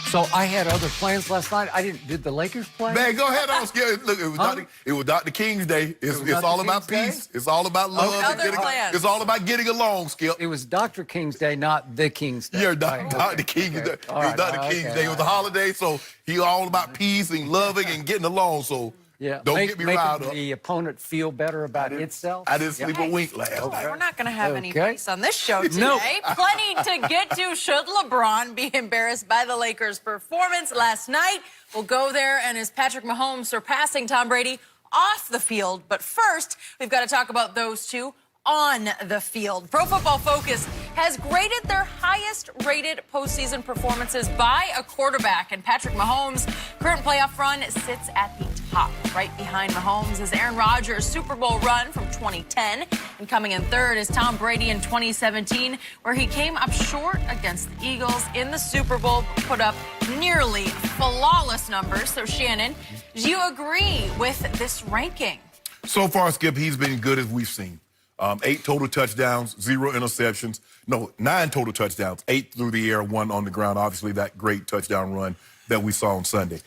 So I had other plans last night. Did the Lakers play? Man, go ahead on, Skip. Look, it was Dr. King's Day. It's all about peace. It's all about love. Okay. It's all about getting along, Skip. It was Dr. King's Day, not the King's Day. Yeah, Dr. King's Day. It was Dr. King's Day. It was a holiday, so he all about peace and loving and getting along. So yeah, don't get me riled up. The opponent feel better about itself. I didn't sleep a wink last night. We're not going to have any peace on this show today. Nope. Plenty to get to. Should LeBron be embarrassed by the Lakers' performance last night? We'll go there. And is Patrick Mahomes surpassing Tom Brady off the field? But first, we've got to talk about those two on the field. Pro Football Focus has graded their highest-rated postseason performances by a quarterback, and Patrick Mahomes' current playoff run sits at the top. Right behind Mahomes is Aaron Rodgers' Super Bowl run from 2010, and coming in third is Tom Brady in 2017, where he came up short against the Eagles in the Super Bowl, put up nearly flawless numbers. So, Shannon, do you agree with this ranking? So far, Skip, he's been good as we've seen. 8 total touchdowns, 0 interceptions. No, 9 total touchdowns, 8 through the air, 1 on the ground. Obviously, that great touchdown run that we saw on Sunday.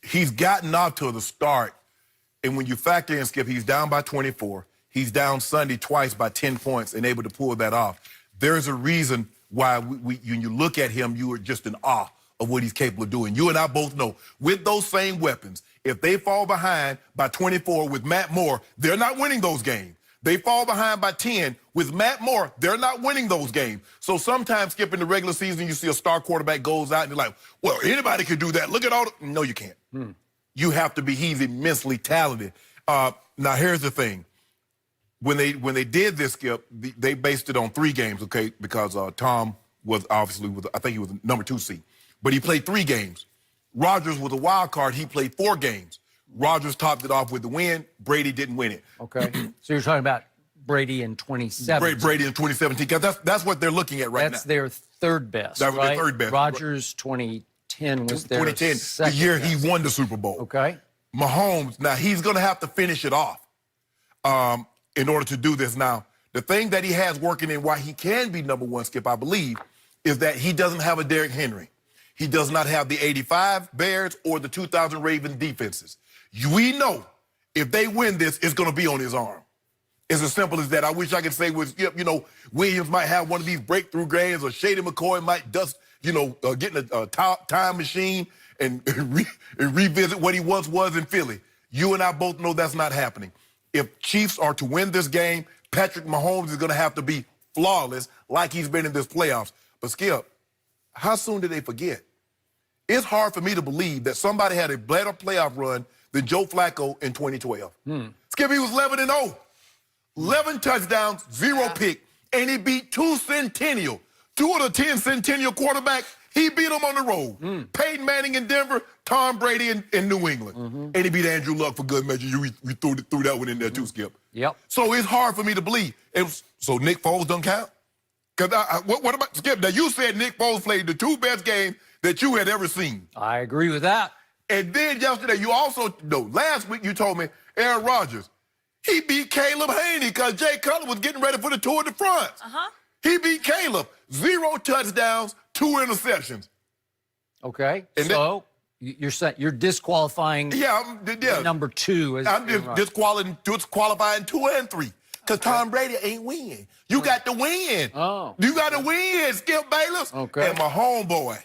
He's gotten off to the start, and when you factor in, Skip, he's down by 24. He's down Sunday twice by 10 points and able to pull that off. There's a reason why when you look at him, you are just in awe of what he's capable of doing. You and I both know, with those same weapons, if they fall behind by 24 with Matt Moore, they're not winning those games. They fall behind by 10 with Matt Moore. They're not winning those games. So sometimes, Skip, in the regular season, you see a star quarterback goes out and you're like, well, anybody could do that. Look at all the... No, you can't. You have to be... He's immensely talented. Now, here's the thing. When they did this, Skip, they based it on 3 games, okay, because Tom was obviously, I think he was the number 2 seed. But he played 3 games. Rodgers was a wild card. He played 4 games. Rodgers topped it off with the win. Brady didn't win it. Okay. So you're talking about Brady in 2017. Brady in 2017, because that's what they're looking at right now. That's their third best, That was right? their third best. Rodgers, 2010 was their 2010, second the year best. he won the Super Bowl. Okay. Mahomes, now he's going to have to finish it off in order to do this. Now, the thing that he has working in why he can be number 1, Skip, I believe, is that he doesn't have a Derrick Henry. He does not have the 85 Bears or the 2000 Ravens defenses. We know if they win this, it's going to be on his arm. It's as simple as that. I wish I could say, Williams might have one of these breakthrough games, or Shady McCoy might get in a time machine and revisit what he once was in Philly. You and I both know that's not happening. If Chiefs are to win this game, Patrick Mahomes is going to have to be flawless like he's been in this playoffs. But, Skip, how soon did they forget? It's hard for me to believe that somebody had a better playoff run than Joe Flacco in 2012. Skip, he was 11-0. 11 touchdowns, 0 pick, and he beat 2 Centennial. 2 of the 10 Centennial quarterbacks, he beat them on the road. Peyton Manning in Denver, Tom Brady in New England. And he beat Andrew Luck for good measure. You threw that one in there too, Skip. Yep. So it's hard for me to believe. So Nick Foles don't count? Because what about, Skip, now you said Nick Foles played the 2 best games that you had ever seen. I agree with that. And then yesterday, you also, last week you told me Aaron Rodgers, he beat Caleb Haney because Jay Cutler was getting ready for the Tour de France. He beat Caleb. 0 touchdowns, 2 interceptions. Okay. And so you're disqualifying number 2. I'm disqualifying 2 and 3 because Tom Brady ain't win. You got to win. You got to win, Skip Bayless. Okay. And my homeboy,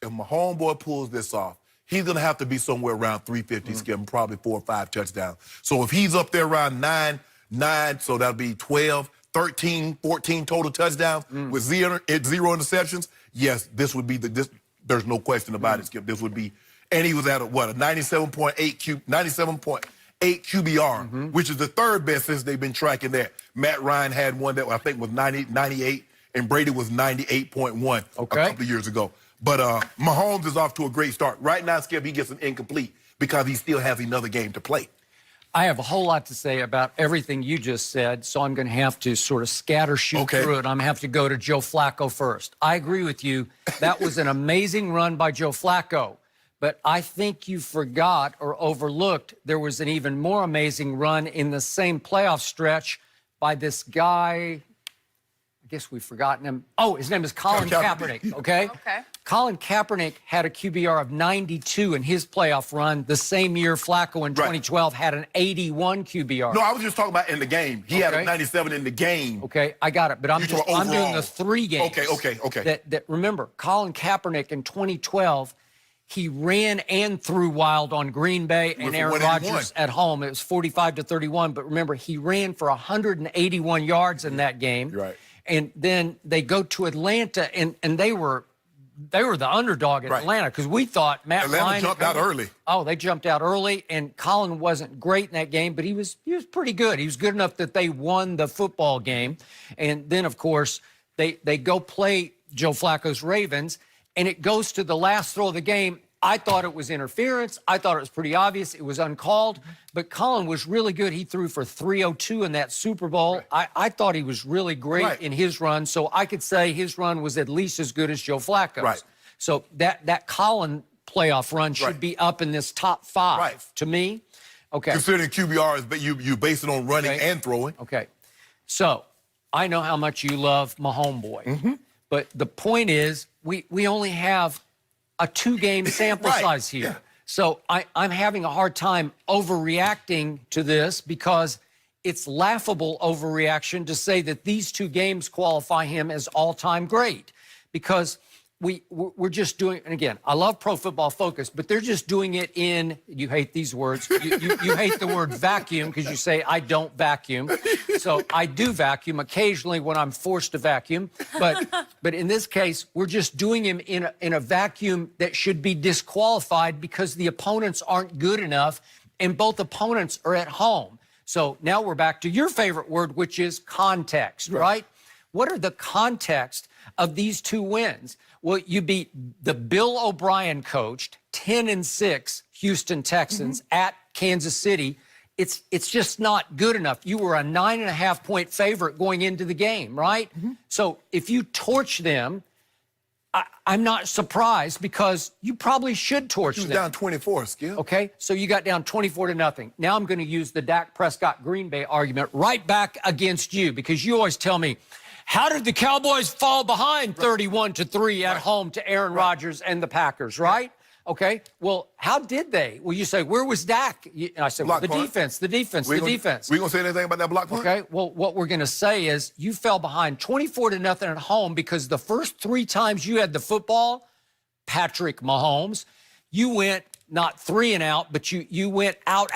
if my homeboy pulls this off, he's going to have to be somewhere around 350, Skip, and probably 4 or 5 touchdowns. So if he's up there around 9, so that'll be 12, 13, 14 total touchdowns with 0 interceptions, yes, this would be there's no question about it, Skip. This would be, and he was at a 97.8 QBR, which is the 3rd best since they've been tracking that. Matt Ryan had one that I think was 98, and Brady was 98.1 a couple of years ago. But Mahomes is off to a great start. Right now, Skip, he gets an incomplete because he still has another game to play. I have a whole lot to say about everything you just said, so I'm going to have to sort of scatter shoot through it. I'm going to have to go to Joe Flacco first. I agree with you. That was an amazing run by Joe Flacco. But I think you forgot or overlooked there was an even more amazing run in the same playoff stretch by this guy. guess we've forgotten him. Oh, his name is Colin Kaepernick, okay? Okay. Colin Kaepernick had a QBR of 92 in his playoff run. The same year, Flacco in 2012 had an 81 QBR. No, I was just talking about in the game. He had a Okay. 97 in the game. Okay, I got it. But I'm You just, talking I'm doing overall. the 3 games. Okay. That remember, Colin Kaepernick in 2012, he ran and threw wild on Green Bay and With Aaron 181. Rodgers at home. It was 45-31. But remember, he ran for 181 yards in that game. You're right. And then they go to Atlanta, and they were the underdog at Right. Atlanta because we thought Matt Atlanta Ryan jumped out early. Oh, they jumped out early, and Colin wasn't great in that game, but he was pretty good. He was good enough that they won the football game. And then, of course, they go play Joe Flacco's Ravens, and it goes to the last throw of the game. I thought it was interference. I thought it was pretty obvious. It was uncalled. But Colin was really good. He threw for 302 in that Super Bowl. Right. I thought he was really great in his run. So I could say his run was at least as good as Joe Flacco's. Right. So that Colin playoff run should be up in this top 5 to me. Okay. Considering QBRs, but you base it on running and throwing. Okay. So I know how much you love my homeboy. But the point is, we only have a 2-game sample size here. Yeah. So I'm having a hard time overreacting to this because it's laughable overreaction to say that these 2 games qualify him as all-time great because we're just doing, and again, I love Pro Football Focus, but they're just doing it in, you hate these words, you hate the word vacuum because you say, I don't vacuum. So I do vacuum occasionally when I'm forced to vacuum, but in this case, we're just doing him in a vacuum that should be disqualified because the opponents aren't good enough and both opponents are at home. So now we're back to your favorite word, which is context, right? What are the context of these 2 wins? Well, you beat the Bill O'Brien coached 10-6 Houston Texans at Kansas City. It's just not good enough. You were a 9.5-point favorite going into the game, right? So if you torch them, I'm not surprised because you probably should torch them. He was down 24, Skip. Okay, so you got down 24-0. Now I'm going to use the Dak Prescott Green Bay argument right back against you because you always tell me, how did the Cowboys fall behind 31-3 at home to Aaron Rodgers and the Packers, right? Okay, well, how did they? Well, you say, where was Dak? And I said, well, the defense. We going to say anything about that block punt? Okay, well, what we're going to say is you fell behind 24-0 at home because the first 3 times you had the football, Patrick Mahomes, you went not 3 and out, but you went out.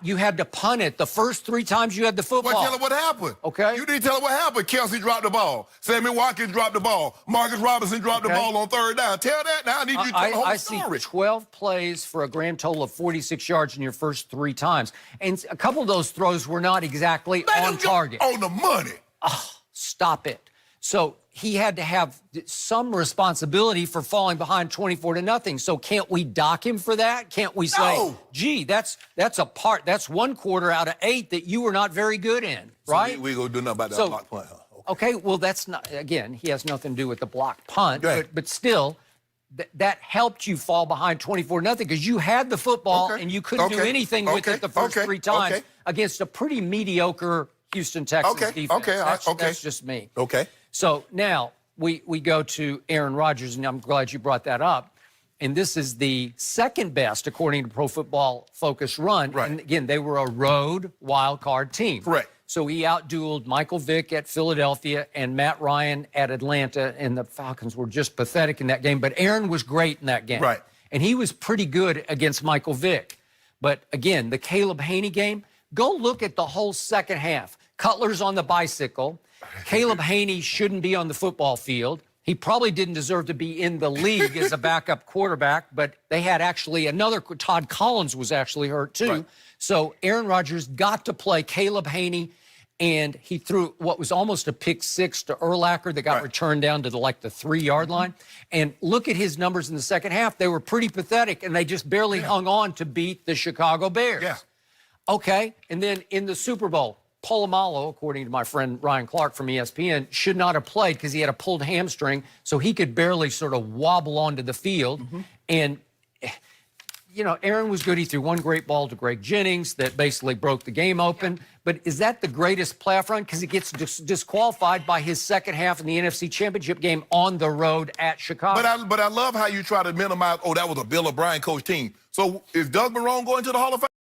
You had to punt it the first 3 times you had the football. Well, tell her what happened. Okay. You didn't tell her what happened. Kelsey dropped the ball. Sammy Watkins dropped the ball. Marcus Robinson dropped the ball on 3rd down. Tell that now. I need you to tell the whole story. I see 12 plays for a grand total of 46 yards in your first 3 times. And a couple of those throws were not exactly on target. On the money. Oh, stop it. So he had to have some responsibility for falling behind 24-0. So can't we dock him for that? Can't we say, gee, that's 1 quarter out of 8 that you were not very good in, right? So we going to do nothing about that block punt, huh? Okay, well, that's not, again, he has nothing to do with the block punt, but still, that helped you fall behind 24-0 because you had the football and you couldn't do anything with it the first 3 times against a pretty mediocre Houston Texans defense. That's just me. Okay. So now we go to Aaron Rodgers, and I'm glad you brought that up. And this is the 2nd best, according to Pro Football Focus, run. Right. And again, they were a road wild card team. Correct. So he outdueled Michael Vick at Philadelphia and Matt Ryan at Atlanta, and the Falcons were just pathetic in that game. But Aaron was great in that game. Right. And he was pretty good against Michael Vick. But again, the Caleb Haney game, go look at the whole second half. Cutler's on the bicycle. Caleb Haney shouldn't be on the football field. He probably didn't deserve to be in the league as a backup quarterback, but they had actually another, Todd Collins was actually hurt too. Right. So Aaron Rodgers got to play Caleb Haney, and he threw what was almost a pick 6 to Urlacher that got returned down to the 3-yard line. And look at his numbers in the second half. They were pretty pathetic, and they just barely hung on to beat the Chicago Bears. Yeah. Okay, and then in the Super Bowl, Polamalu, according to my friend Ryan Clark from ESPN, should not have played because he had a pulled hamstring, so he could barely sort of wobble onto the field. And you know, Aaron was good. He threw one great ball to Greg Jennings that basically broke the game open. But is that the greatest playoff run? Because he gets disqualified by his second half in the NFC Championship game on the road at Chicago. But I love how you try to minimize, oh, that was a Bill O'Brien coach team. So is Doug Marrone going to the Hall of Fame?